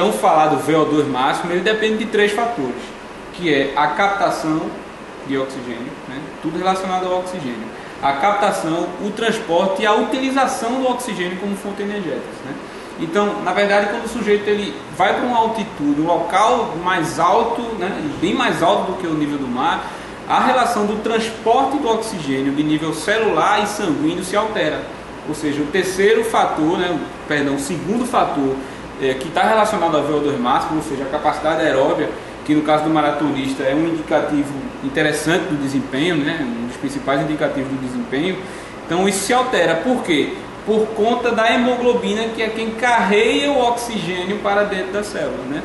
tão falado VO2 máximo, ele depende de 3 fatores, que é a captação de oxigênio, né? Tudo relacionado ao oxigênio, a captação, o transporte e a utilização do oxigênio como fonte energética, né? Então, na verdade, quando o sujeito ele vai para uma altitude, um local mais alto, né, bem mais alto do que o nível do mar, a relação do transporte do oxigênio de nível celular e sanguíneo se altera. Ou seja, o terceiro fator, né, o segundo fator que está relacionado ao VO2 máximo, ou seja, a capacidade aeróbia, que no caso do maratonista é um indicativo interessante do desempenho, né, um dos principais indicativos do desempenho. Então isso se altera. Por quê? Por conta da hemoglobina, que é quem carrega o oxigênio para dentro da célula, né?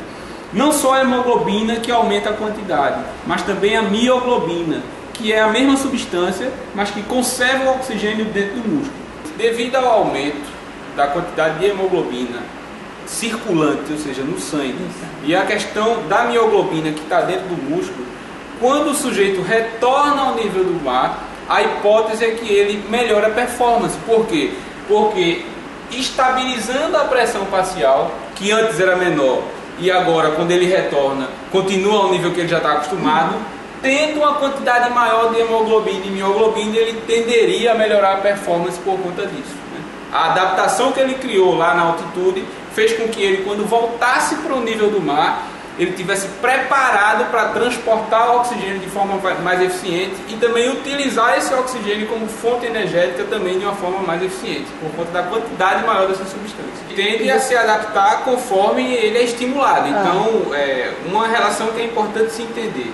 Não só a hemoglobina que aumenta a quantidade, mas também a mioglobina, que é a mesma substância, mas que conserva o oxigênio dentro do músculo. Devido ao aumento da quantidade de hemoglobina circulante, ou seja, no sangue, e a questão da mioglobina que está dentro do músculo, quando o sujeito retorna ao nível do mar, a hipótese é que ele melhora a performance. Por quê? Porque estabilizando a pressão parcial, que antes era menor, e agora quando ele retorna, continua ao nível que ele já está acostumado, tendo uma quantidade maior de hemoglobina e mioglobina, ele tenderia a melhorar a performance por conta disso, né? A adaptação que ele criou lá na altitude fez com que ele, quando voltasse para o nível do mar, ele tivesse preparado para transportar o oxigênio de forma mais eficiente e também utilizar esse oxigênio como fonte energética também de uma forma mais eficiente, por conta da quantidade maior dessa substância. Tende a se adaptar conforme ele é estimulado. Então, uma relação que é importante se entender.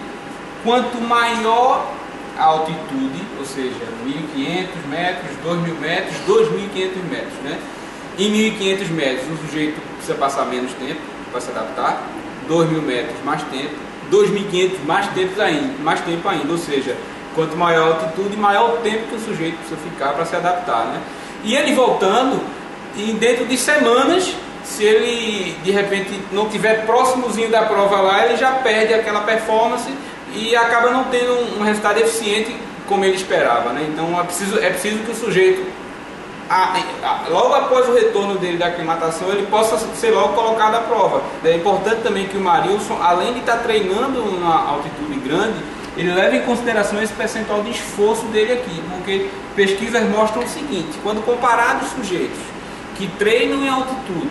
Quanto maior a altitude, ou seja, 1.500 metros, 2.000 metros, 2.500 metros, né? Em 1.500 metros o sujeito precisa passar menos tempo para se adaptar, 2.000 metros mais tempo, 2.500 mais tempo ainda, ou seja, quanto maior a altitude, maior o tempo que o sujeito precisa ficar para se adaptar, né? E ele voltando, e dentro de semanas, se ele de repente não tiver próximozinho da prova lá, ele já perde aquela performance e acaba não tendo um resultado eficiente como ele esperava, né? Então é preciso que o sujeito, logo após o retorno dele da aclimatação, ele possa ser logo colocado à prova. É importante também que o Marilson, além de estar treinando numa altitude grande, ele leve em consideração esse percentual de esforço dele aqui, porque pesquisas mostram o seguinte: quando comparados sujeitos que treinam em altitude,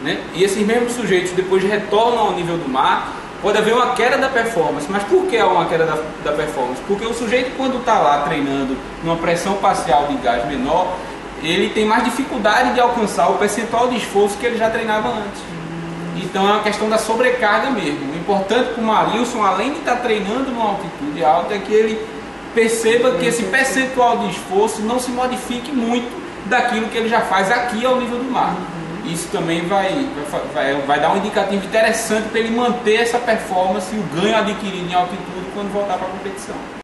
né, e esses mesmos sujeitos depois retornam ao nível do mar, pode haver uma queda da performance. Mas por que há uma queda da performance? Porque o sujeito, quando está lá treinando numa pressão parcial de gás menor, ele tem mais dificuldade de alcançar o percentual de esforço que ele já treinava antes. Então é uma questão da sobrecarga mesmo. O importante para o Marilson, além de estar treinando numa altitude alta, é que ele perceba que esse percentual de esforço não se modifique muito daquilo que ele já faz aqui ao nível do mar. Isso também vai dar um indicativo interessante para ele manter essa performance e o ganho adquirido em altitude quando voltar para a competição.